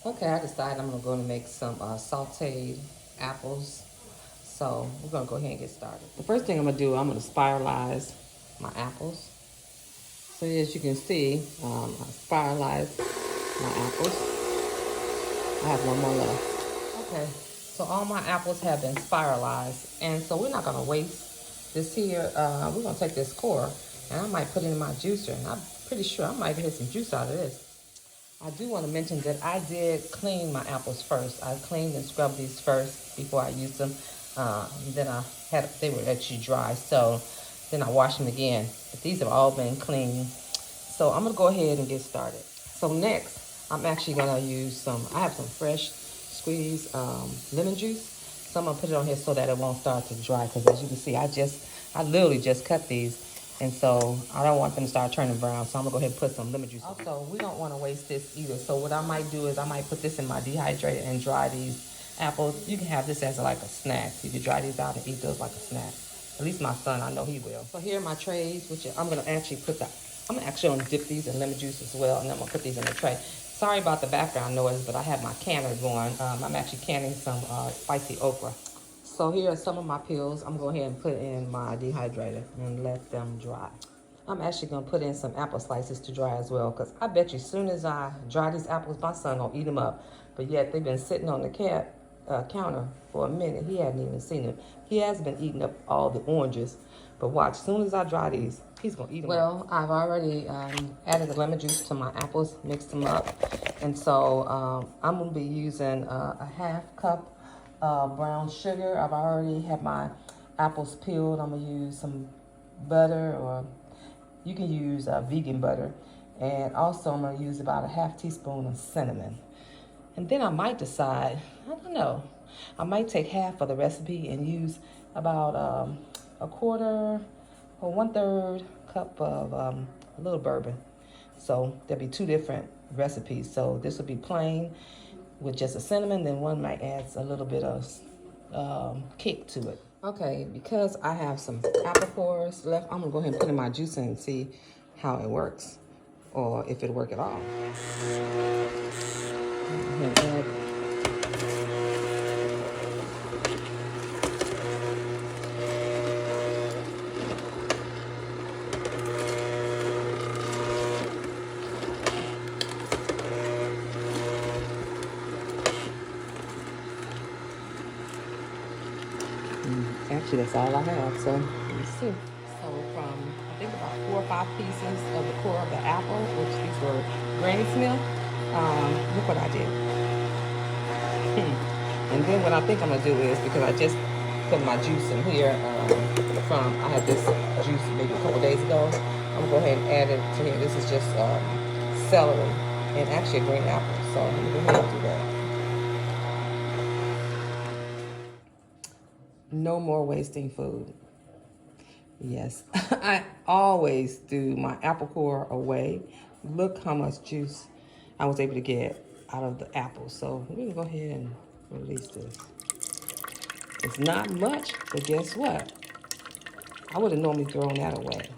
Okay, I decided I'm gonna make some sauteed apples. So we're gonna go ahead and get started. The first thing I'm gonna do, I'm gonna spiralize my apples. So as you can see, I spiralized my apples. I have one more left. Okay, so all my apples have been spiralized, and so we're not gonna waste this here. We're gonna take this core, and I might put it in my juicer, and I'm pretty sure I might get some juice out of this. I do want to mention that I did clean my apples first. I cleaned and scrubbed these first before I used them. Then they were actually dry, so then I washed them again. But these have all been clean. So I'm gonna go ahead and get started. So next, I'm actually gonna use I have some fresh squeezed lemon juice. So I'm gonna put it on here so that it won't start to dry. Because as you can see, I literally just cut these. And so I don't want them to start turning brown. So I'm gonna go ahead and put some lemon juice. Also, we don't wanna waste this either. So what I might do is I might put this in my dehydrator and dry these apples. You can have this as like a snack. You can dry these out and eat those like a snack. At least my son, I know he will. So here are my trays, which I'm gonna actually gonna dip these in lemon juice as well, and I'm gonna put these in the tray. Sorry about the background noise, but I have my canner going. I'm actually canning some spicy okra. So here are some of my peels. I'm going to go ahead and put in my dehydrator and let them dry. I'm actually going to put in some apple slices to dry as well, because I bet you as soon as I dry these apples, my son going to eat them up. But yet they've been sitting on the counter for a minute. He hadn't even seen them. He has been eating up all the oranges. But watch, as soon as I dry these, he's going to eat them. Well, I've already added the lemon juice to my apples, mixed them up. And so I'm going to be using a half cup brown sugar. I've already had my apples peeled. I'm gonna use some butter, or you can use vegan butter. And also I'm gonna use about a half teaspoon of cinnamon. And then I might decide, I don't know, I might take half of the recipe and use about a quarter or 1/3 cup of a little bourbon. So there'll be two different recipes. So this will be plain with just a cinnamon, then one might add a little bit of kick to it. Okay, because I have some apple cores left, I'm gonna go ahead and put in my juice and see how it works, or if it'll work at all. Actually, that's all I have, so let's see. So from, I think about 4 or 5 pieces of the core of the apple, which these were Granny Smith, look what I did. And then what I think I'm gonna do is, because I just put my juice in here I had this juice maybe a couple days ago, I'm gonna go ahead and add it to here. This is just celery and actually a green apple, so I'm gonna go ahead and do that. No more wasting food. Yes, I always do my apple core away. Look how much juice I was able to get out of the apple. So we're gonna go ahead and release this. It's not much, but guess what? I would have normally thrown that away.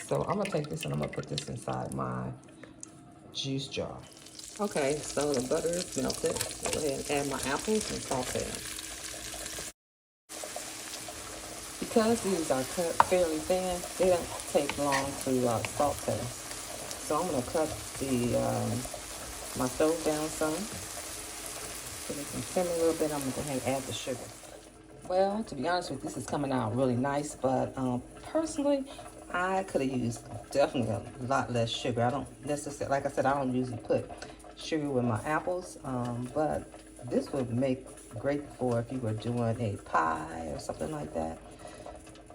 So I'm gonna take this and I'm gonna put this inside my juice jar. Okay, so the butter is melted. Go ahead and add my apples and saute them. Because these are cut fairly thin, they don't take long to saute. So I'm gonna cut my stove down some. So they can simmer a little bit. I'm gonna go ahead and add the sugar. Well, to be honest with you, this is coming out really nice, but personally, I could have used definitely a lot less sugar. I don't necessarily, like I said, I don't usually put sugar with my apples, but this would make great for if you were doing a pie or something like that.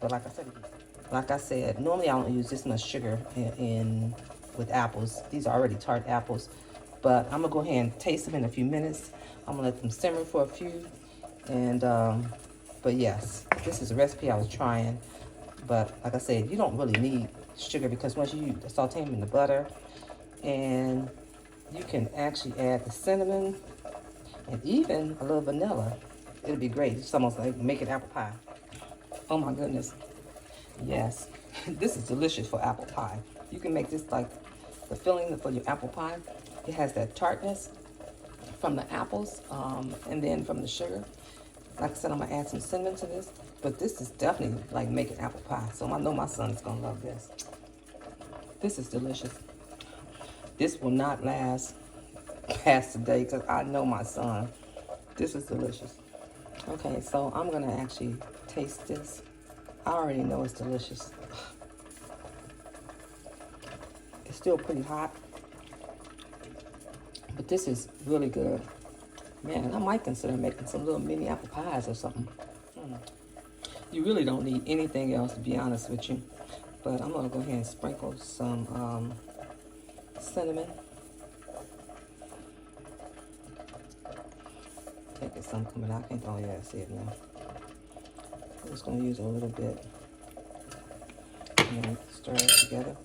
But like I said, normally I don't use this much sugar with apples. These are already tart apples, but I'm gonna go ahead and taste them in a few minutes. I'm gonna let them simmer for a few, and but yes, this is a recipe I was trying. But like I said, you don't really need sugar, because once you saute them in the butter, and you can actually add the cinnamon and even a little vanilla. It'll be great. It's almost like making apple pie. Oh my goodness. Yes, this is delicious for apple pie. You can make this like the filling for your apple pie. It has that tartness, from the apples, and then from the sugar. Like I said, I'm gonna add some cinnamon to this, but this is definitely like making apple pie. So I know my son is gonna love this. This is delicious. This will not last past the day because I know my son. This is delicious. Okay, so I'm gonna actually taste this. I already know it's delicious. It's still pretty hot, but this is really good. Man, I might consider making some little mini apple pies or something. You really don't need anything else, to be honest with you. But I'm gonna go ahead and sprinkle some cinnamon. Take it some coming out. I can't, oh yeah, I see it now. I'm just gonna use a little bit and then stir it together.